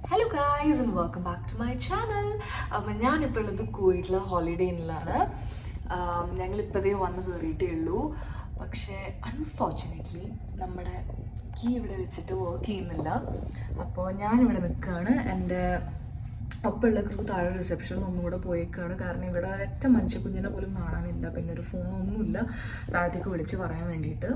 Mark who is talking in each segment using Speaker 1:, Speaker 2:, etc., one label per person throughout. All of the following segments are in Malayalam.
Speaker 1: Hello guys and welcome back to my channel. അപ്പം ഞാനിപ്പോൾ ഉള്ളത് കുവൈറ്റിലെ ഹോളിഡേ ഇന്നിലാണ്. ഞങ്ങളിപ്പോഴേ വന്ന് കയറിയിട്ടേ ഉള്ളൂ. പക്ഷേ അൺഫോർച്ചുനേറ്റ്ലി നമ്മുടെ കീ ഇവിടെ വെച്ചിട്ട് വർക്ക് ചെയ്യുന്നില്ല. അപ്പോൾ ഞാനിവിടെ നിൽക്കുകയാണ്. എൻ്റെ ഒപ്പമുള്ള ക്രൂ താഴെ റിസപ്ഷനിൽ ഒന്നുകൂടെ പോയേക്കാണ്. കാരണം ഇവിടെ ഒരൊറ്റ മനുഷ്യ കുഞ്ഞിനെ പോലും കാണാനില്ല. പിന്നെ ഒരു ഫോണൊന്നുമില്ല താഴത്തേക്ക് വിളിച്ച് പറയാൻ വേണ്ടിയിട്ട്.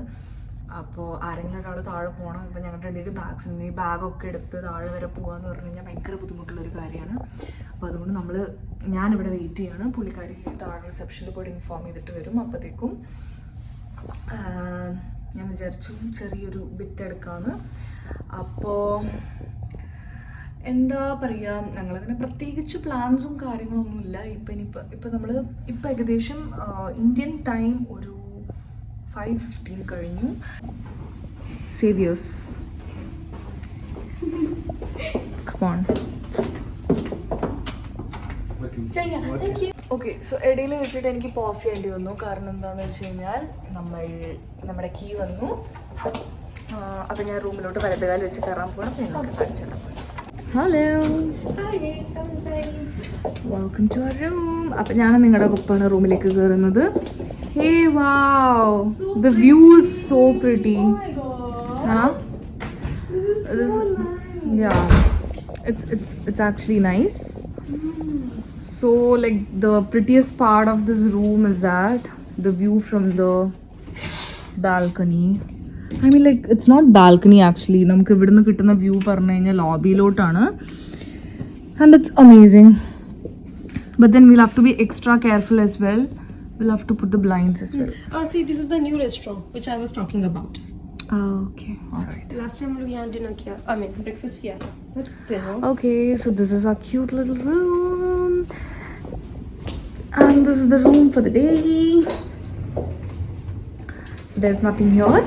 Speaker 1: അപ്പോൾ ആരെങ്കിലും ഒരാൾ താഴെ പോകണം. ഇപ്പോൾ ഞങ്ങളുടെ രണ്ടു ബാഗ്സ് ഉണ്ട്. ഈ ബാഗൊക്കെ എടുത്ത് താഴെ വരെ പോകാമെന്ന് പറഞ്ഞു കഴിഞ്ഞാൽ ഭയങ്കര ബുദ്ധിമുട്ടുള്ളൊരു കാര്യമാണ്. അപ്പോൾ അതുകൊണ്ട് ഞാനിവിടെ വെയിറ്റ് ചെയ്യാണ്. പുള്ളിക്കാരി താഴെ റിസപ്ഷനിൽ പോയി ഇൻഫോം ചെയ്തിട്ട് വരും. അപ്പോഴത്തേക്കും ഞാൻ വിചാരിച്ചു ചെറിയൊരു ബിറ്റ് എടുക്കാമെന്ന്. അപ്പോൾ എന്താ പറയുക, ഞങ്ങളങ്ങനെ പ്രത്യേകിച്ച് പ്ലാൻസും കാര്യങ്ങളൊന്നുമില്ല. ഇപ്പം നമ്മൾ ഏകദേശം ഇന്ത്യൻ ടൈം ഒരു 5:15 കഴിഞ്ഞു. Serious. Come on. Okay, so ഇടയിൽ വെച്ചിട്ട് എനിക്ക് പോസ് ചെയ്യേണ്ടി വന്നു. കാരണം എന്താണെന്ന് വെച്ച് കഴിഞ്ഞാൽ നമ്മുടെ കീ വന്നു. അപ്പം ഞാൻ റൂമിലോട്ട് വലതുകാലം വെച്ച് കയറാൻ പോകണം. നിങ്ങൾക്ക് കാണിച്ചു തരാൻ പോയി. Hello, welcome to our room. അപ്പം ഞാൻ നിങ്ങളുടെ ഒപ്പമാണ് റൂമിലേക്ക് കയറുന്നത്. Hey, wow! The view is so pretty.
Speaker 2: Oh my god!
Speaker 1: Huh?
Speaker 2: This is so nice.
Speaker 1: Yeah, it's actually nice. So like the prettiest part of this room is that the view from the balcony. I mean like it's not balcony actually. നമുക്ക് ഇവിടുന്ന് കിട്ടുന്ന വ്യൂ പറഞ്ഞു കഴിഞ്ഞാൽ ലോബിയിലോട്ടാണ്. And it's amazing. But then we'll have to be extra careful as well. We'll have to put the blinds as well.
Speaker 2: See, this is the new restaurant which I was talking about.
Speaker 1: Okay, all right.
Speaker 2: Last time we had dinner kiya. I mean breakfast kiya. Not dinner.
Speaker 1: Okay, so this is our cute little room. And this is the room for the day. So there's nothing here.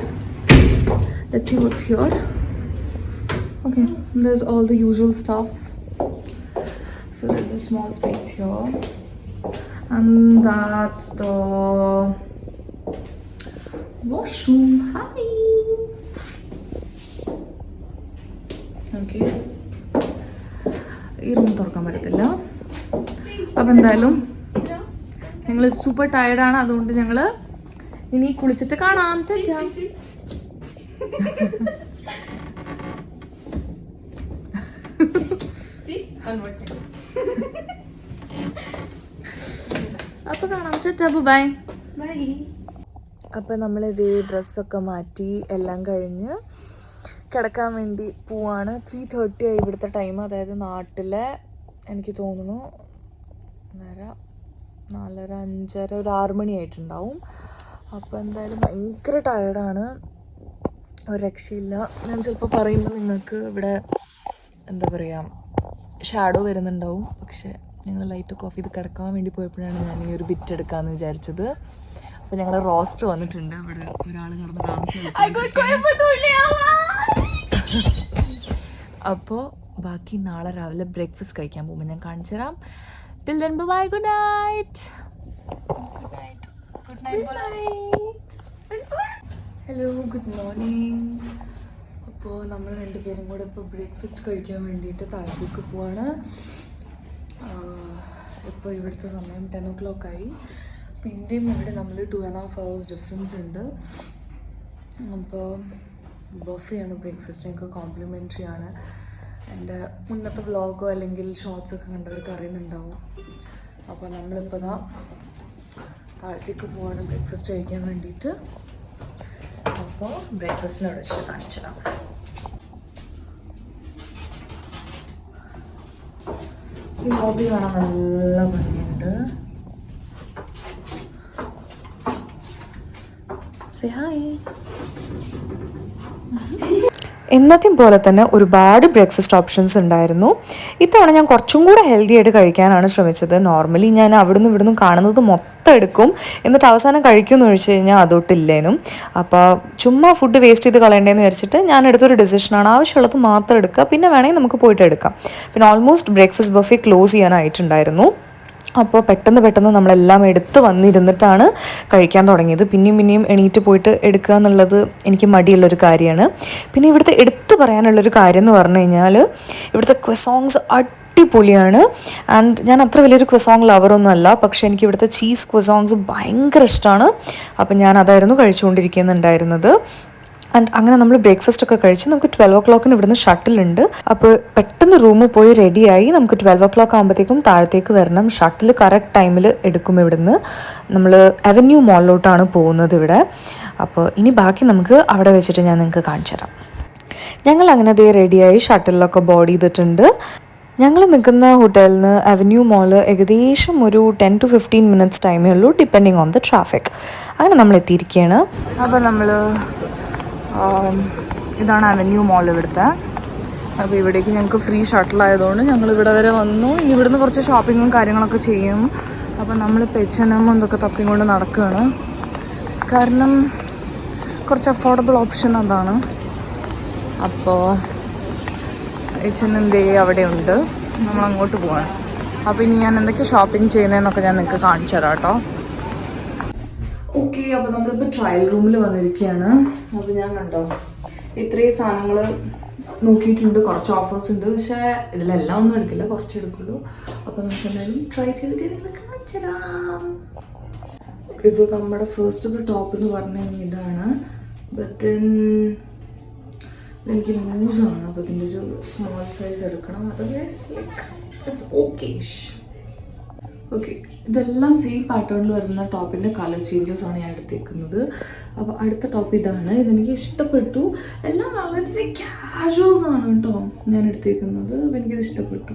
Speaker 1: Let's see what's here. Okay, there's all the usual stuff. So there's a small space here. And that's the washroom. Hi. Okay. ഈ റൂം തുറക്കാൻ പറ്റത്തില്ല. അപ്പം എന്തായാലും ഞങ്ങൾ സൂപ്പർ ടയർഡാണ്. അതുകൊണ്ട് ഞങ്ങൾ ഇനി കുളിച്ചിട്ട് കാണാം. അപ്പോൾ കാണാം. ചാ, ബൈ. അപ്പം നമ്മളിതേ ഡ്രസ്സൊക്കെ മാറ്റി എല്ലാം കഴിഞ്ഞ് കിടക്കാൻ വേണ്ടി പോവാണ്. 3:30 ആയി ഇവിടുത്തെ ടൈം. അതായത് നാട്ടിലെ എനിക്ക് തോന്നുന്നു 4:30, 5:30, ഒരു 6 മണിയായിട്ടുണ്ടാവും. അപ്പോൾ എന്തായാലും ഭയങ്കര ടയർഡാണ്, ഒരു രക്ഷയില്ല. ഞാൻ ചിലപ്പോൾ പറയുമ്പോൾ നിങ്ങൾക്ക് ഇവിടെ എന്താ പറയുക ഷാഡോ വരുന്നുണ്ടാവും. പക്ഷേ ഞങ്ങൾ ലൈറ്റൊക്കെ ഓഫ് ചെയ്ത് കിടക്കാൻ വേണ്ടി പോയപ്പോഴാണ് ഞാൻ ഈ ഒരു ബിറ്റ് എടുക്കാമെന്ന് വിചാരിച്ചത്. അപ്പോൾ ഞങ്ങളുടെ റോസ്റ്റർ വന്നിട്ടുണ്ട്. അവിടെ ഒരാൾ കിടന്ന് ഡാൻസ് അപ്പോൾ ബാക്കി നാളെ രാവിലെ ബ്രേക്ക്ഫാസ്റ്റ് കഴിക്കാൻ പോകുമ്പോൾ ഞാൻ കാണിച്ചു തരാം. Till then bye. Good night. Hello, good morning. അപ്പോൾ നമ്മൾ രണ്ടുപേരും കൂടെ ഇപ്പോൾ ബ്രേക്ക്ഫാസ്റ്റ് കഴിക്കാൻ വേണ്ടിയിട്ട് താഴത്തേക്ക് പോവാണ്. ഇപ്പോൾ ഇവിടുത്തെ സമയം 10 o'clock ആയി. അപ്പോൾ ഇന്ത്യയും ഇവിടെ നമ്മൾ 2.5 hours ഡിഫറൻസ് ഉണ്ട്. അപ്പോൾ ബഫയാണ് ബ്രേക്ക്ഫാസ്റ്റ്, ഞങ്ങൾക്ക് കോംപ്ലിമെൻ്ററി ആണ്. എൻ്റെ മുന്നത്തെ വ്ളോഗോ അല്ലെങ്കിൽ ഷോർട്സൊക്കെ കണ്ടവർക്ക് അറിയുന്നുണ്ടാവും. അപ്പോൾ നമ്മളിപ്പോൾ താഴത്തേക്ക് പോവാണ് ബ്രേക്ക്ഫാസ്റ്റ് കഴിക്കാൻ വേണ്ടിയിട്ട്. അപ്പോൾ ബ്രേക്ക്ഫാസ്റ്റിനെ അവിടെ വെച്ചിട്ട് കാണിച്ചു തരാം. ഈ ലോബി കാണാൻ നല്ല ഭംഗിയുണ്ട്. Say hi.
Speaker 3: എന്നത്തെയും പോലെ തന്നെ ഒരുപാട് ബ്രേക്ക്ഫാസ്റ്റ് ഓപ്ഷൻസ് ഉണ്ടായിരുന്നു. ഇത്തവണ ഞാൻ കുറച്ചും കൂടെ ഹെൽത്തി ആയിട്ട് കഴിക്കാനാണ് ശ്രമിച്ചത്. നോർമലി ഞാൻ അവിടുന്ന് ഇവിടുന്ന് കാണുന്നത് മൊത്തം എടുക്കും, എന്നിട്ട് അവസാനം കഴിക്കുമെന്ന് ചോദിച്ചു കഴിഞ്ഞാൽ അതൊട്ടില്ലേനും. അപ്പോൾ ചുമ്മാ ഫുഡ് വേസ്റ്റ് ചെയ്ത് കളയണ്ടേന്ന് വിചാരിച്ചിട്ട് ഞാൻ എടുത്തൊരു ഡിസിഷനാണ്, ആവശ്യമുള്ളത് മാത്രം എടുക്കുക, പിന്നെ വേണമെങ്കിൽ നമുക്ക് പോയിട്ട് എടുക്കാം. പിന്നെ ഓൾമോസ്റ്റ് ബ്രേക്ക്ഫാസ്റ്റ് ബഫേ ക്ലോസ് ചെയ്യാനായിട്ടുണ്ടായിരുന്നു. അപ്പോൾ പെട്ടെന്ന് നമ്മളെല്ലാം എടുത്ത് വന്നിരുന്നിട്ടാണ് കഴിക്കാൻ തുടങ്ങിയത്. പിന്നെയും എണീറ്റ് പോയിട്ട് എടുക്കുക എന്നുള്ളത് എനിക്ക് മടിയുള്ളൊരു കാര്യമാണ്. പിന്നെ ഇവിടുത്തെ എടുത്തു പറയാനുള്ളൊരു കാര്യം എന്ന് പറഞ്ഞു കഴിഞ്ഞാൽ ഇവിടുത്തെ ക്വസോങ്സ് അടിപൊളിയാണ്. ആൻഡ് ഞാൻ അത്ര വലിയൊരു ക്വസോങ് ലവറൊന്നും അല്ല, പക്ഷേ എനിക്ക് ഇവിടുത്തെ ചീസ് ക്വസോങ്സ് ഭയങ്കര ഇഷ്ടമാണ്. അപ്പം ഞാൻ അതായിരുന്നു കഴിച്ചുകൊണ്ടിരിക്കുന്നുണ്ടായിരുന്നത്. ആൻഡ് അങ്ങനെ നമ്മൾ ബ്രേക്ക്ഫാസ്റ്റ് ഒക്കെ കഴിച്ച് നമുക്ക് 12 o'clock ഇവിടുന്ന് ഷട്ടിലുണ്ട്. അപ്പോൾ പെട്ടെന്ന് റൂമിൽ പോയി റെഡിയായി നമുക്ക് 12 o'clock ആകുമ്പോഴത്തേക്കും താഴത്തേക്ക് വരണം. ഷട്ടിൽ കറക്റ്റ് ടൈമിൽ എടുക്കും. ഇവിടുന്ന് നമ്മൾ അവന്യൂ മോളിലോട്ടാണ് പോകുന്നത് ഇവിടെ. അപ്പോൾ ഇനി ബാക്കി നമുക്ക് അവിടെ വെച്ചിട്ട് ഞാൻ നിങ്ങൾക്ക് കാണിച്ചു തരാം. ഞങ്ങൾ അങ്ങനെ ദേ റെഡിയായി ഷട്ടിലൊക്കെ ബോർഡ് ചെയ്തിട്ടുണ്ട്. ഞങ്ങൾ നിൽക്കുന്ന ഹോട്ടലിൽ നിന്ന് അവന്യൂ മോള് ഏകദേശം ഒരു 10 to 15 minutes ടൈമേ ഉള്ളൂ, ഡിപ്പെൻഡിങ് ഓൺ ദ ട്രാഫിക്. അങ്ങനെ നമ്മൾ എത്തിയിരിക്കുകയാണ്. അപ്പോൾ നമ്മൾ ഇതാണ് അവന്യൂ മോൾ ഇവിടുത്തെ. അപ്പോൾ ഇവിടേക്ക് ഞങ്ങൾക്ക് ഫ്രീ ഷട്ടിലായതുകൊണ്ട് ഞങ്ങൾ ഇവിടെ വരെ വന്നു. ഇനി ഇവിടുന്ന് കുറച്ച് ഷോപ്പിങ്ങും കാര്യങ്ങളൊക്കെ ചെയ്യും. അപ്പോൾ നമ്മളിപ്പോൾ H&M എന്തൊക്കെ തപ്പിക്കൊണ്ട് നടക്കുകയാണ്. കാരണം കുറച്ച് അഫോർഡബിൾ ഓപ്ഷൻ അതാണ്. അപ്പോൾ H&M അവിടെ ഉണ്ട്, നമ്മളങ്ങോട്ട് പോവാണ്. അപ്പോൾ ഇനി ഞാൻ എന്തൊക്കെ ഷോപ്പിംഗ് ചെയ്യുന്നതെന്നൊക്കെ ഞാൻ നിങ്ങൾക്ക് കാണിച്ചു തരാം കേട്ടോ. ഓക്കെ, അപ്പോൾ നമ്മളിപ്പോൾ ട്രയൽ റൂമിൽ വന്നിരിക്കുകയാണ്. അപ്പോൾ ഞാൻ കണ്ടോ ഇത്രയും സാധനങ്ങൾ നോക്കിയിട്ടുണ്ട്. കുറച്ച് ഓഫേഴ്സ് ഉണ്ട്, പക്ഷേ ഇതിലെല്ലാം ഒന്നും എടുക്കില്ല, കുറച്ച് എടുക്കുള്ളൂ. അപ്പോൾ നമുക്ക് എന്തായാലും ട്രൈ ചെയ്തിട്ട് നിങ്ങൾക്ക് കാണിച്ചു തരാം. ഓക്കെ, സോ നമ്മുടെ ഫസ്റ്റ് ടോപ്പ് എന്ന് പറഞ്ഞു കഴിഞ്ഞാൽ ഇതാണ്. ബട്ട് എനിക്ക് ലൂസാണ്, അപ്പോൾ ഇതിൻ്റെ ഒരു സ്മോൾ സൈസ് എടുക്കണം. Otherwise like it's okay. ഇതെല്ലാം സെയിം പാറ്റേണിൽ വരുന്ന ടോപ്പിൻ്റെ കളർ ചേഞ്ചസ് ആണ് ഞാൻ എടുത്തേക്കുന്നത്. അപ്പോൾ അടുത്ത ടോപ്പ് ഇതാണ്. ഇതെനിക്ക് ഇഷ്ടപ്പെട്ടു. എല്ലാം വളരെ കാഷ്വൽസ് ആണ് കേട്ടോ ഞാൻ എടുത്തേക്കുന്നത്. അപ്പോൾ എനിക്കിത് ഇഷ്ടപ്പെട്ടു.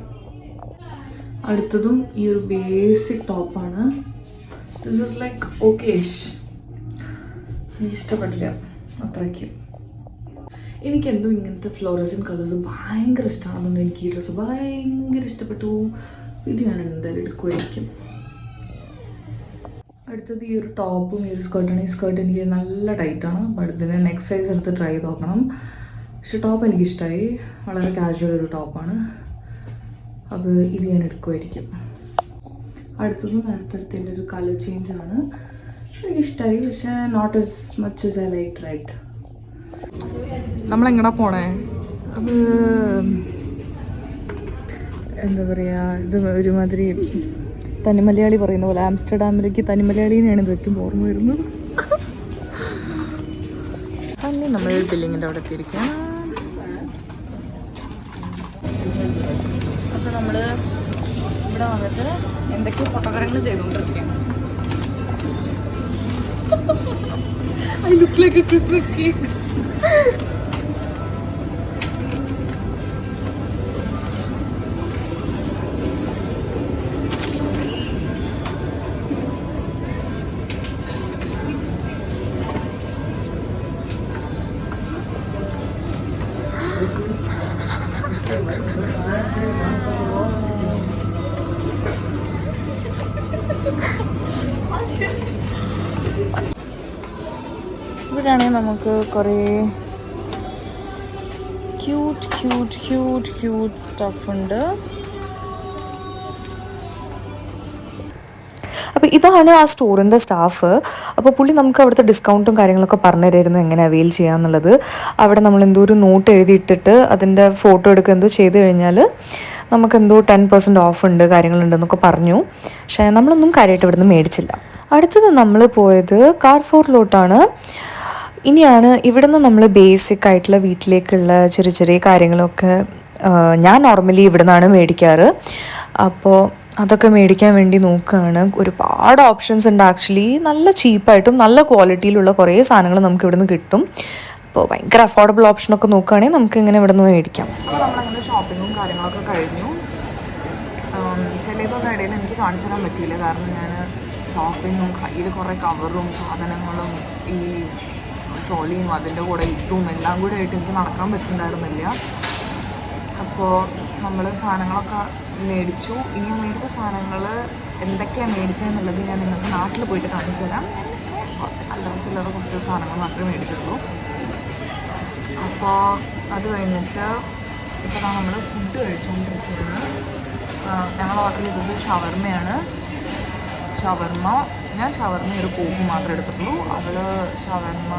Speaker 3: അടുത്തതും ഈ ഒരു ബേസിക് ടോപ്പാണ്. This is like okayish. എനിക്ക് ഇഷ്ടപ്പെട്ടില്ല അത്രയ്ക്ക്. എനിക്കെന്തോ ഇങ്ങനത്തെ ഫ്ലോറസൻ കളേഴ്സ് ഭയങ്കര ഇഷ്ടമാണ്. അതുകൊണ്ട് എനിക്ക് ഈ ഡ്രസ്സ് ഭയങ്കര ഇഷ്ടപ്പെട്ടു. ഇത് ഞാൻ എന്തായാലും എടുക്കുമായിരിക്കും. അടുത്തത് ഈ ഒരു ടോപ്പും ഈ ഒരു സ്കേർട്ടാണ്. ഈ സ്കേർട്ട് എനിക്ക് നല്ല ടൈറ്റാണ്. അപ്പോൾ അടുത്തതിന് നെക്സ്റ്റ് സൈസ് എടുത്ത് ട്രൈ ചെയ്ത് നോക്കണം. പക്ഷെ ടോപ്പ് എനിക്കിഷ്ടമായി. വളരെ കാഷ്വൽ ഒരു ടോപ്പാണ്. അപ്പോൾ ഇത് ഞാൻ എടുക്കുമായിരിക്കും. അടുത്തതും നേരത്തെ ഒരു കളർ ചേഞ്ചാണ്. എനിക്കിഷ്ടമായി, പക്ഷേ not as much as I liked red. നമ്മളെങ്ങടാ പോണേ? അപ്പോൾ എന്താ പറയുക, ഇത് ഒരുമാതിരി തനിമലയാളി പറയുന്ന പോലെ ആംസ്റ്റർഡാമിലേക്ക് തനിമലയാളിനെയാണ് ഇത് വയ്ക്കുമ്പോൾ ഓർമ്മ വരുന്നത്. അങ്ങനെ നമ്മൾ ബില്ലിങ്ങിൻ്റെ അവിടെ എത്തിയിരിക്കുകയാണ്. അപ്പോൾ നമ്മൾ ഇവിടെ വന്നിട്ട് എന്തൊക്കെയോ ഫോട്ടോഗ്രാഫികൾ ചെയ്തുകൊണ്ടിരിക്കുകയാണ്. I look like a Christmas cake. ഇവിടെയാണെങ്കിൽ നമുക്ക് കുറേ ക്യൂട്ട് സ്റ്റഫ് ഉണ്ട്. അപ്പോൾ ഇതാണ് ആ സ്റ്റോറിൻ്റെ സ്റ്റാഫ്. അപ്പോൾ പുള്ളി നമുക്ക് അവിടുത്തെ ഡിസ്കൗണ്ടും കാര്യങ്ങളൊക്കെ പറഞ്ഞു തരുമായിരുന്നു എങ്ങനെ അവെയിൽ ചെയ്യാമെന്നുള്ളത്. അവിടെ നമ്മൾ എന്തോ ഒരു നോട്ട് എഴുതിയിട്ടിട്ട് അതിൻ്റെ ഫോട്ടോ എടുക്കുക എന്തോ ചെയ്ത് കഴിഞ്ഞാൽ നമുക്കെന്തോ 10% ഓഫ് ഉണ്ട് കാര്യങ്ങളുണ്ടെന്നൊക്കെ പറഞ്ഞു. പക്ഷേ നമ്മളൊന്നും കാര്യമായിട്ട് ഇവിടുന്ന് മേടിച്ചില്ല. അടുത്തത് നമ്മൾ പോയത് കാർഫോറിലോട്ടാണ്. ഇനിയാണ് ഇവിടുന്ന് നമ്മൾ ബേസിക് ആയിട്ടുള്ള വീട്ടിലേക്കുള്ള ചെറിയ കാര്യങ്ങളൊക്കെ ഞാൻ നോർമലി ഇവിടെ നിന്നാണ് മേടിക്കാറ്. അപ്പോൾ അതൊക്കെ മേടിക്കാൻ വേണ്ടി നോക്കുകയാണ്. ഒരുപാട് ഓപ്ഷൻസ് ഉണ്ട് ആക്ച്വലി. നല്ല ചീപ്പായിട്ടും നല്ല ക്വാളിറ്റിയിലുള്ള കുറേ സാധനങ്ങൾ നമുക്ക് ഇവിടുന്ന് കിട്ടും. അപ്പോൾ ഭയങ്കര അഫോർഡബിൾ ഓപ്ഷനൊക്കെ നോക്കുകയാണെങ്കിൽ നമുക്ക് ഇങ്ങനെ ഇവിടെ നിന്ന് മേടിക്കാം. അപ്പോൾ നമ്മളങ്ങനെ ഷോപ്പിങ്ങും കാര്യങ്ങളൊക്കെ കഴിഞ്ഞു. ചിലതൊന്നും ഇടയിൽ എനിക്ക് കാണിച്ചു തരാൻ പറ്റിയില്ല. കാരണം ഞാൻ ഷോപ്പിങ്ങും കയ്യിൽ കുറേ കവറും സാധനങ്ങളും ഈ ട്രോളിയും അതിൻ്റെ കൂടെ ഇട്ടും എല്ലാം കൂടെ ആയിട്ട് എനിക്ക് നടക്കാൻ പറ്റുന്നുണ്ടായിരുന്നില്ല. അപ്പോൾ നമ്മൾ സാധനങ്ങളൊക്കെ മേടിച്ചു. ഇനി മേടിച്ച സാധനങ്ങൾ എന്തൊക്കെയാണ് മേടിച്ചതെന്നുള്ളത് ഞാൻ നിങ്ങൾക്ക് നാട്ടിൽ പോയിട്ട് കാണിച്ചു തരാം. കുറച്ച് ചില്ലറ കുറച്ച് സാധനങ്ങൾ മാത്രമേ മേടിച്ചുള്ളൂ. അപ്പോൾ അത് കഴിഞ്ഞിട്ട് ഇപ്പോൾ നമ്മൾ ഫുഡ് കഴിച്ചുകൊണ്ടിരിക്കുകയാണ്. ഞങ്ങൾ ഓർഡർ ചെയ്തത് ഷവർമയാണ്.
Speaker 1: ഷവർമ്മ. ഞാൻ ഷവർമ്മ ഒരു കോക്ക് മാത്രമേ എടുത്തിട്ടുള്ളൂ. അവൾ ഷവർമ്മ,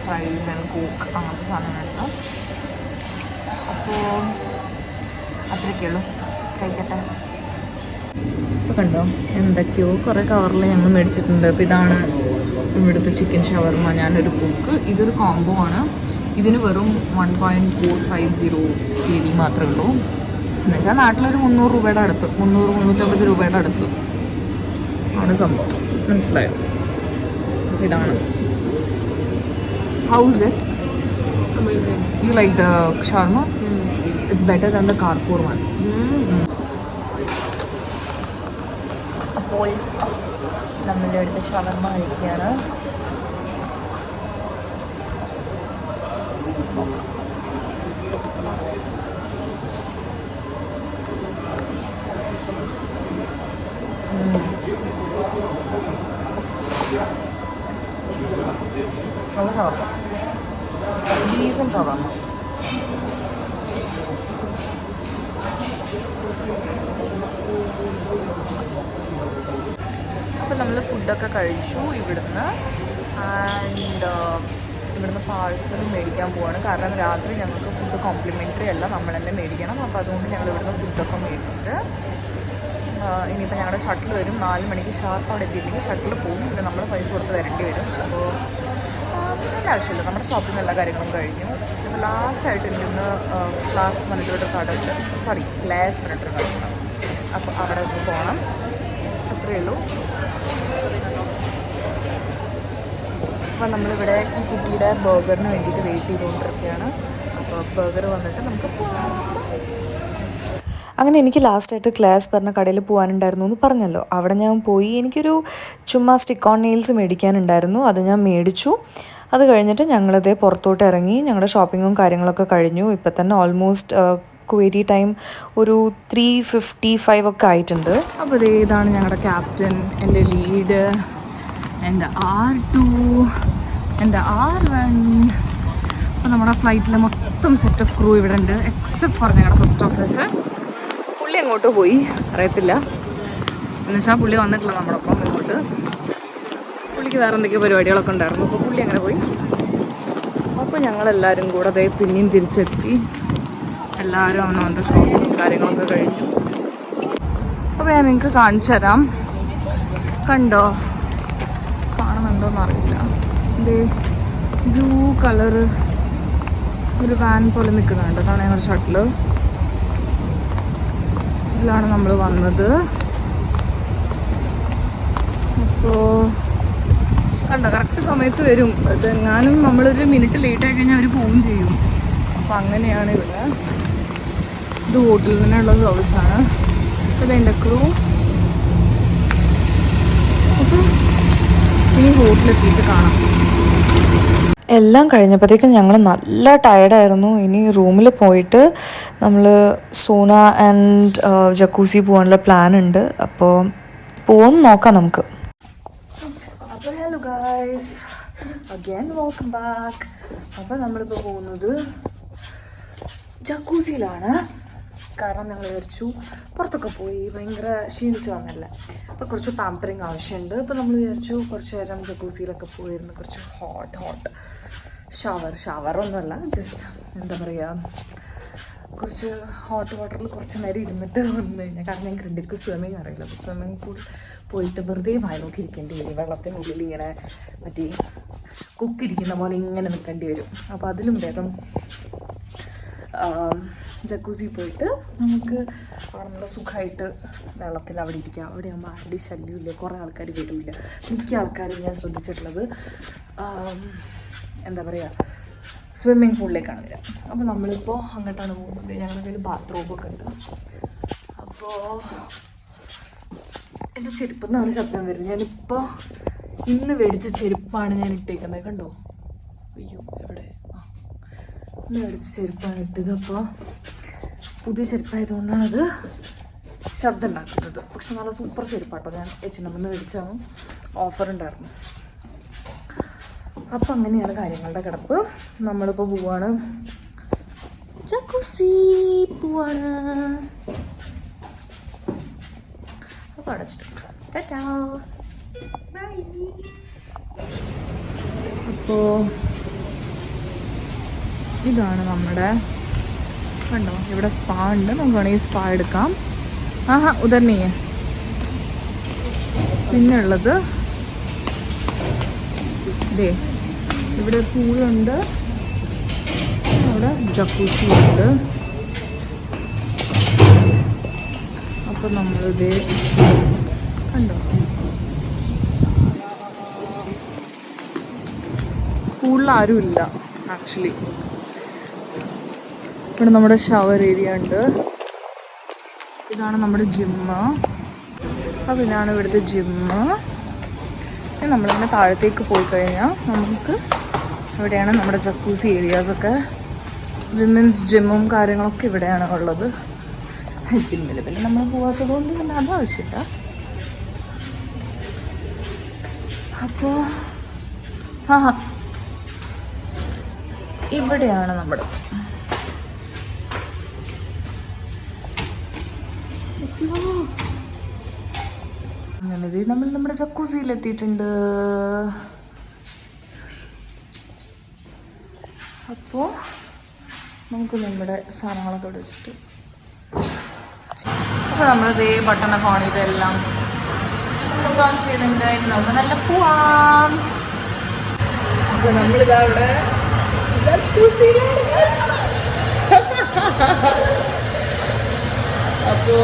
Speaker 1: ഫ്രൈസ് ആൻഡ് കോക്ക് അങ്ങനത്തെ സാധനങ്ങൾ എടുത്തു. അപ്പോൾ അത്രയൊക്കെയുള്ളൂ. കഴിക്കട്ടെ. ഇപ്പോൾ കണ്ടോ എന്തൊക്കെയോ കുറേ കവറിൽ ഞങ്ങൾ മേടിച്ചിട്ടുണ്ട്. അപ്പോൾ ഇതാണ് ഇവിടുത്തെ ചിക്കൻ ഷവർമ്മ. ഞാനൊരു കോക്ക്. ഇതൊരു കോംബോ ആണ്. ഇതിന് വെറും 1.450 KD മാത്രമേ ഉള്ളൂ. എന്നുവെച്ചാൽ നാട്ടിലൊരു 300 രൂപയുടെ അടുത്ത്, 300-350 രൂപയുടെ അടുത്ത് ആണ് സംഭവം. മനസ്സിലായോ? ഇതാണ്. How's it? You like the shawarma? It's better than the Carrefour one. അപ്പോൾ നമ്മളുടെ അടുത്ത് ഷവർമ്മ കഴിക്കുകയാണ്. നല്ല ഷവർമ്മ, ഡീസൻറ്റ് ഷവർമ്മ. അപ്പോൾ നമ്മൾ ഫുഡൊക്കെ കഴിച്ചു ഇവിടുന്ന്. ആൻഡ് ഇവിടുന്ന് പാഴ്സൽ മേടിക്കാൻ പോവാണ്. കാരണം രാത്രി ഞങ്ങൾക്ക് ഫുഡ് കോംപ്ലിമെൻ്ററി അല്ല, നമ്മൾ തന്നെ മേടിക്കണം. അപ്പോൾ അതുകൊണ്ട് ഞങ്ങൾ ഇവിടുന്ന് ഫുഡൊക്കെ മേടിച്ചിട്ട് ഇനിയിപ്പോൾ ഞങ്ങളുടെ ഷട്ടിൽ വരും. 4 മണിക്ക് ഷാർപ്പ് അവിടെ എത്തിയില്ലെങ്കിൽ ഷട്ടിൽ പോകും. പിന്നെ നമ്മൾ പൈസ കൊടുത്ത് വരേണ്ടി വരും. അപ്പോൾ അതിൻ്റെ ആവശ്യമില്ല. നമ്മുടെ ഷോപ്പിൽ നിന്ന് എല്ലാ കാര്യങ്ങളും കഴിഞ്ഞു. ഇപ്പോൾ ലാസ്റ്റായിട്ട് എനിക്കൊന്ന് ക്ലാസ് പറഞ്ഞിട്ടൊരു കടയുണ്ട്, സോറി ക്ലാസ് പറഞ്ഞിട്ടൊരു കടയുണ്ട്. അപ്പോൾ അവിടെ ഒന്ന് പോകണം. അത്രയേ ഉള്ളൂ. അപ്പോൾ നമ്മളിവിടെ ഈ കുട്ടിയുടെ ബർഗറിന് വേണ്ടിയിട്ട് വെയിറ്റ് ചെയ്തുകൊണ്ടിരിക്കുകയാണ്. അപ്പോൾ ബർഗർ വന്നിട്ട് നമുക്ക് പോകാം.
Speaker 3: അങ്ങനെ എനിക്ക് ലാസ്റ്റായിട്ട് ക്ലാസ് പറഞ്ഞ കടയിൽ പോകാനുണ്ടായിരുന്നു എന്ന് പറഞ്ഞല്ലോ. അവിടെ ഞാൻ പോയി. എനിക്കൊരു ചുമ്മാ സ്റ്റിക്ക് ഓൺ നെയിൽസ് മേടിക്കാനുണ്ടായിരുന്നു. അത് ഞാൻ മേടിച്ചു. അത് കഴിഞ്ഞിട്ട് ഞങ്ങളതേ പുറത്തോട്ട് ഇറങ്ങി. ഞങ്ങളുടെ ഷോപ്പിങ്ങും കാര്യങ്ങളൊക്കെ കഴിഞ്ഞു. ഇപ്പം തന്നെ ഓൾമോസ്റ്റ് കുവൈറ്റി ടൈം ഒരു 3:55 ഒക്കെ ആയിട്ടുണ്ട്.
Speaker 1: അപ്പോൾ ഇതാണ് ഞങ്ങളുടെ ക്യാപ്റ്റൻ, എൻ്റെ ലീഡ്, എൻ്റെ R2, എൻ്റെ R1. അപ്പോൾ നമ്മുടെ ഫ്ലൈറ്റിലെ മൊത്തം സെറ്റ് ഓഫ് ക്രൂ ഇവിടെ ഉണ്ട്, എക്സെപ്റ്റ് ഫോർ ഞങ്ങളുടെ ഫസ്റ്റ് ഓഫീസർ. പുള്ളി അങ്ങോട്ട് പോയി, അറിയത്തില്ല. എന്നുവെച്ചാൽ പുള്ളി വന്നിട്ടില്ല നമ്മുടെ ഒപ്പം ഇങ്ങോട്ട്. പുള്ളിക്ക് വേറെ എന്തൊക്കെയോ പരിപാടികളൊക്കെ ഉണ്ടായിരുന്നു. അപ്പോൾ പുള്ളി അങ്ങനെ പോയി. അപ്പോൾ ഞങ്ങളെല്ലാവരും കൂടെ അതേ പിന്നെയും തിരിച്ചെത്തി. എല്ലാവരും അവനവൻ്റെ ഷോപ്പിങ്ങും കാര്യങ്ങളൊക്കെ കഴിഞ്ഞു. അപ്പോൾ ഞാൻ നിങ്ങൾക്ക് കാണിച്ചു തരാം. കണ്ടോ, കാണുന്നുണ്ടോയെന്ന് അറിയില്ല. ഇത് ബ്ലൂ കളറ് ഒരു വാൻ പോലെ നിൽക്കുന്നുണ്ട്. അതാണ് ഞങ്ങളുടെ ഷട്ടില്. ഇതിലാണ് നമ്മൾ വന്നത്. അപ്പോൾ കണ്ടോ കറക്റ്റ് സമയത്ത് വരും. ഇതെങ്ങാനും നമ്മളൊരു മിനിറ്റ് ലേറ്റ് ആയി കഴിഞ്ഞാൽ അവർ പോവുകയും ചെയ്യും. അപ്പോൾ അങ്ങനെയാണ് ഇവിടെ. ഇത് ഹോട്ടലിൽ നിന്നുള്ള സർവീസാണ്. ഇത് എൻ്റെ ക്രൂ. അപ്പോൾ ഇനി ഹോട്ടലെത്തിയിട്ട് കാണാം.
Speaker 3: എല്ലാം കഴിഞ്ഞപ്പോഴത്തേക്കും ഞങ്ങൾ നല്ല ടയർഡായിരുന്നു. ഇനി റൂമിൽ പോയിട്ട് നമ്മൾ സോന ആൻഡ് ജക്കൂസി പോകാനുള്ള പ്ലാൻ ഉണ്ട്. അപ്പോൾ പോകുമെന്ന് നോക്കാം നമുക്ക്.
Speaker 1: അപ്പോൾ hello guys, again welcome back. അപ്പോൾ നമ്മളിപ്പോൾ പോകുന്നത് ജക്കൂസിയിലാണ്. കാരണം ഞങ്ങൾ വിചാരിച്ചു പുറത്തൊക്കെ പോയി ഭയങ്കര ക്ഷീണിച്ച് വന്നല്ലേ, അപ്പോൾ കുറച്ച് പാമ്പറിങ് ആവശ്യമുണ്ട്. അപ്പോൾ നമ്മൾ വിചാരിച്ചു കുറച്ച് നേരം ജക്കൂസിയിലൊക്കെ പോയിരുന്നു. കുറച്ച് ഹോട്ട് ഷവറൊന്നുമല്ല, ജസ്റ്റ് എന്താ പറയുക, കുറച്ച് ഹോട്ട് വാട്ടറിൽ കുറച്ച് നേരം ഇരുന്നിട്ട് വന്നു കഴിഞ്ഞാൽ. കാരണം ഞങ്ങൾക്ക് രണ്ടിற்கு സ്വിമ്മിങ് അറിയില്ല. അപ്പോൾ സ്വിമ്മിങ് പൂൾ പോയിട്ട് വെറുതെ വായ നോക്കി ഇരിക്കേണ്ടി വരും. വെള്ളത്തിനുള്ളിൽ ഇങ്ങനെ മറ്റേ കുക്കിരിക്കുന്ന പോലെ ഇങ്ങനെ നിൽക്കേണ്ടി വരും. അപ്പോൾ അതിലും ഭേദം ജക്കൂസി പോയിട്ട് നമുക്ക് അവിടെ നല്ല സുഖമായിട്ട് വെള്ളത്തിൽ അവിടെ ഇരിക്കാം. അവിടെ ആകുമ്പോൾ ആരുടെ ശല്യമില്ല, കുറേ ആൾക്കാർ വരില്ല. മിക്ക ആൾക്കാരും ഞാൻ ശ്രദ്ധിച്ചിട്ടുള്ളത് എന്താ പറയുക, സ്വിമ്മിങ് പൂളിലേക്കാണ് വരിക. അപ്പോൾ നമ്മളിപ്പോൾ അങ്ങോട്ടാണ് പോകുന്നത്. ഞങ്ങളുടെ കയ്യിൽ ബാത്റൂമൊക്കെ ഉണ്ട്. അപ്പോൾ എൻ്റെ ചെരുപ്പെന്നാണ് ശബ്ദം വരുന്നത്. ഞാനിപ്പോൾ ഇന്ന് മേടിച്ച ചെരുപ്പാണ് ഞാൻ ഇട്ടേക്കുന്നത്. കണ്ടോ, അയ്യോ എവിടെ, ഇന്ന് മേടിച്ച ചെരുപ്പാണ് ഇട്ടത്. അപ്പോൾ പുതിയ ചെരുപ്പായതുകൊണ്ടാണ് അത് ശബ്ദം ഉണ്ടാക്കുന്നത്. പക്ഷെ നല്ല സൂപ്പർ ചെരുപ്പാട്ടോ. ഞാൻ H&M മേടിച്ചാണ്, ഓഫർ ഉണ്ടായിരുന്നു. അപ്പം അങ്ങനെയാണ് കാര്യങ്ങളുടെ കിടപ്പ്. നമ്മളിപ്പോൾ പോവാണ്, ജക്കൂസി പോവാണ്. അപ്പോൾ അടച്ചിട്ട് ടാറ്റാ. അപ്പോൾ ഇതാണ് നമ്മുടെ, കണ്ടോ ഇവിടെ സ്പാ ഉണ്ട്, നമുക്ക് വേണമെങ്കിൽ സ്പാ എടുക്കാം. ആഹാ ഉദർണിയെ. പിന്നെ ഉള്ളത് ഇതേ, ഇവിടെ പൂളുണ്ട്, അവിടെ ജക്കൂസി ഉണ്ട്. അപ്പം നമ്മളിത് കണ്ടോ, പൂളിൽ ആരുമില്ല ആക്ച്വലി. ഇവിടെ നമ്മുടെ ഷവർ ഏരിയ ഉണ്ട്. ഇതാണ് നമ്മുടെ ജിമ്മ്. അപ്പോൾ ഇതാണ് ഇവിടുത്തെ ജിമ്മ്. നമ്മളിങ്ങനെ താഴത്തേക്ക് പോയി കഴിഞ്ഞാൽ നമുക്ക് ഇവിടെയാണ് നമ്മുടെ ജക്കൂസി ഏരിയാസൊക്കെ. വിമൻസ് ജിമ്മും കാര്യങ്ങളൊക്കെ ഇവിടെയാണ് ഉള്ളത്. ജിമ്മിൽ പിന്നെ നമ്മൾ പോകാത്തത് കൊണ്ട് പിന്നെ അതാവശ്യമില്ല. അപ്പോൾ ഇവിടെയാണ് നമ്മുടെ അങ്ങനെ നമ്മൾ നമ്മുടെ ജക്കൂസിയിലെത്തിയിട്ടുണ്ട്. അപ്പോൾ നമുക്ക് നമ്മുടെ സാധനങ്ങളൊക്കെ ഇവിടെ വെച്ചിട്ട്, അപ്പോൾ നമ്മളിതേ ബട്ടണൊക്കെ ഓൺ ചെയ്തെല്ലാം സ്വിച്ച് ഓൺ ചെയ്തിട്ടുണ്ട്. ഇനി നമുക്ക് നല്ല പോവാം. അപ്പോൾ നമ്മളിതാ ഇവിടെ ജക്കൂസിയിലാണ്. അപ്പോൾ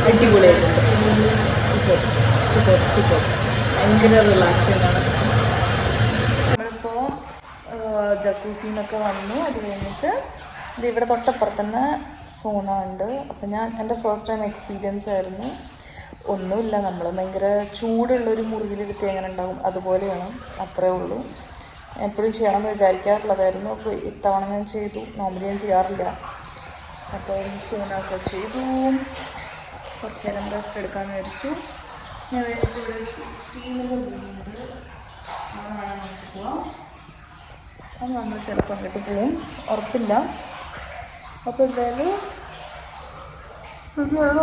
Speaker 1: അടിപൊളിയായിട്ടുണ്ട്. സൂപ്പർ സൂപ്പർ സൂപ്പർ, ഭയങ്കര റിലാക്സിങ് ആണ്. നമ്മളിപ്പോൾ ജക്കൂസിന്നൊക്കെ വന്നു. അത് കഴിഞ്ഞിട്ട് ഇത് ഇവിടെ തൊട്ടപ്പുറത്ത് തന്നെ സോണ ഉണ്ട്. അപ്പം എൻ്റെ ഫസ്റ്റ് ടൈം എക്സ്പീരിയൻസ് ആയിരുന്നു. ഒന്നുമില്ല, നമ്മൾ ഭയങ്കര ചൂടുള്ളൊരു മുറിയിലിരുത്തി എങ്ങനെ ഉണ്ടാവും അതുപോലെയാണ്, അത്രേ ഉള്ളൂ. എപ്പോഴും ചെയ്യണമെന്ന് വിചാരിക്കാറുള്ളതായിരുന്നു. അപ്പോൾ ഇത്തവണ ഞാൻ ചെയ്തു. നോർമലി ഞാൻ ചെയ്യാറില്ല. അപ്പോൾ സോണ ഒക്കെ ചെയ്തു. കുറച്ച് നേരം റെസ്റ്റ് എടുക്കാമെന്ന് വിചാരിച്ചു. ഞാൻ കഴിഞ്ഞിട്ട് ഇവിടെ ഒരു സ്റ്റീമർ ഉണ്ട്, അവിടെ നമുക്ക് പോവാം. അത് നമ്മൾ ചിലപ്പോൾ അങ്ങോട്ട് പോവും, ഉറപ്പില്ല. അപ്പോൾ എന്തായാലും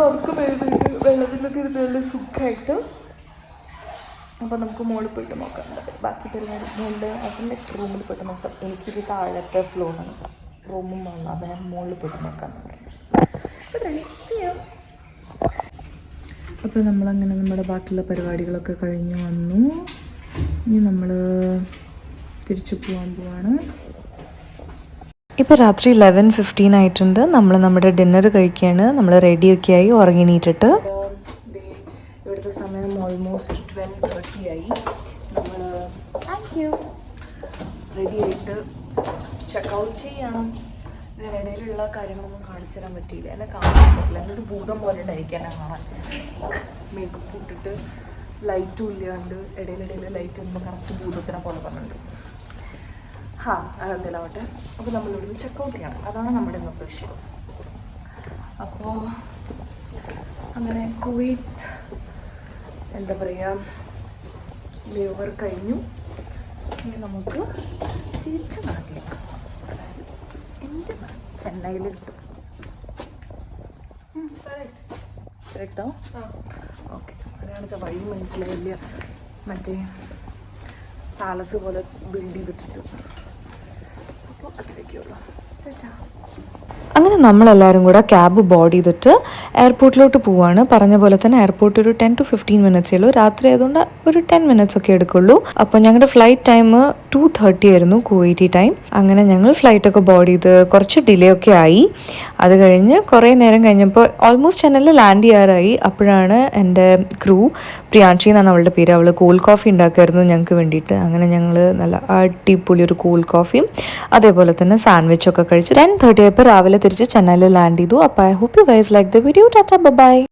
Speaker 1: ഉറക്കം വരുന്നുണ്ട്, വെള്ളത്തിലൊക്കെ ഇരുന്ന് നല്ല സുഖമായിട്ട്. അപ്പോൾ നമുക്ക് മുകളിൽ പോയിട്ട് നോക്കാം. ബാക്കി പരിപാടി മുകളിൽ അതിൻ്റെ റൂമിൽ പോയിട്ട് നോക്കാം. എനിക്കിത് താഴത്തെ ഫ്ലോറാണ്, റൂമും മുകളിൽ. അപ്പോൾ ഞാൻ മുകളിൽ പോയിട്ട് നോക്കാമെന്ന് പറയാം. അപ്പോൾ നമ്മളങ്ങനെ നമ്മുടെ ബാക്കിയുള്ള പരിപാടികളൊക്കെ കഴിഞ്ഞ് വന്നു. ഇനി നമ്മൾ തിരിച്ചു പോകാൻ പോവാണ്.
Speaker 3: ഇപ്പോൾ രാത്രി 11:15 ആയിട്ടുണ്ട്. നമ്മൾ നമ്മുടെ ഡിന്നർ കഴിക്കുകയാണ്. നമ്മൾ റെഡിയൊക്കെ ആയി ഉറങ്ങിണീറ്റിട്ട്.
Speaker 1: ഇവിടുത്തെ സമയം ഓൾമോസ്റ്റ് 12:30 ആയി. നമ്മൾ റെഡി ആയിട്ട് ചെക്കൗട്ട് ചെയ്യണം. ഇതിനിടയിലുള്ള കാര്യങ്ങളൊന്നും കാണിച്ചു തരാൻ പറ്റിയില്ല, എന്നെ കാണാൻ പറ്റില്ല. എന്നൊരു ഭൂതം പോലെ ഉണ്ടായിരിക്കും എന്നെ കാണാൻ. മേക്കപ്പ് ഇട്ടിട്ട് ലൈറ്റും ഇല്ലാണ്ട് ഇടയിലിടയിൽ ലൈറ്റ് ഇടുമ്പോൾ കറക്റ്റ് ഭൂതത്തിനെ പോലെ പറഞ്ഞിട്ടുണ്ട്. അതെന്തെല്ലാവട്ടെ. അപ്പോൾ നമ്മളിവിടുന്ന് ചെക്കൗട്ട് ചെയ്യണം, അതാണ് നമ്മുടെ ഇന്നത്തെ വിഷയം. അപ്പോൾ അങ്ങനെ കുവൈത്ത് എന്താ പറയുക, ലേവർ കഴിഞ്ഞു. ഇനി നമുക്ക് തിരിച്ച് നാട്ടിലേക്ക്, അതായത് എൻ്റെ ചെന്നൈയിൽ കിട്ടും. കറക്റ്റോ? ഓക്കെ. അവിടെയാണ് വെച്ചാൽ വഴി മനസ്സിലായില്ല. മറ്റേ പാലസ് പോലെ ബിൽഡ് ചെയ്തിട്ടുണ്ട്. അപ്പോൾ അത്രയൊക്കെയുള്ളൂ.
Speaker 3: അങ്ങനെ നമ്മളെല്ലാവരും കൂടെ ക്യാബ് ബോർഡ് ചെയ്തിട്ട് എയർപോർട്ടിലോട്ട് പോവാണ്. പറഞ്ഞ പോലെ തന്നെ എയർപോർട്ട് ഒരു 10 to 15 മിനിറ്റ്സേ ഉള്ളൂ. രാത്രി ആയതുകൊണ്ട് ഒരു 10 മിനിറ്റ്സ് ഒക്കെ എടുക്കുള്ളൂ. അപ്പോൾ ഞങ്ങളുടെ ഫ്ലൈറ്റ് ടൈം 2:30 ആയിരുന്നു, കുവൈറ്റി ടൈം. അങ്ങനെ ഞങ്ങൾ ഫ്ലൈറ്റൊക്കെ ബോർഡ് ചെയ്ത് കുറച്ച് ഡിലേ ഒക്കെ ആയി. അത് കഴിഞ്ഞ് കുറേ നേരം കഴിഞ്ഞപ്പോൾ ഓൾമോസ്റ്റ് ചെന്നൈയിൽ ലാൻഡ് ചെയ്യാറായി. അപ്പോഴാണ് എൻ്റെ ക്രൂ, പ്രിയാൻഷി എന്നാണ് അവളുടെ പേര്, അവൾ കോൾഡ് കോഫി ഉണ്ടാക്കുമായിരുന്നു ഞങ്ങൾക്ക് വേണ്ടിയിട്ട്. അങ്ങനെ ഞങ്ങൾ നല്ല അടിപൊളി ഒരു കോൾഡ് കോഫിയും അതേപോലെ തന്നെ സാൻഡ്വിച്ചൊക്കെ കഴിച്ച് 10:30 ആയപ്പോൾ രാവിലെ തിരിച്ച് ചെന്നൈയിൽ ലാൻഡ് ചെയ്തു. അപ്പോൾ I hope you guys like the video. Tata by.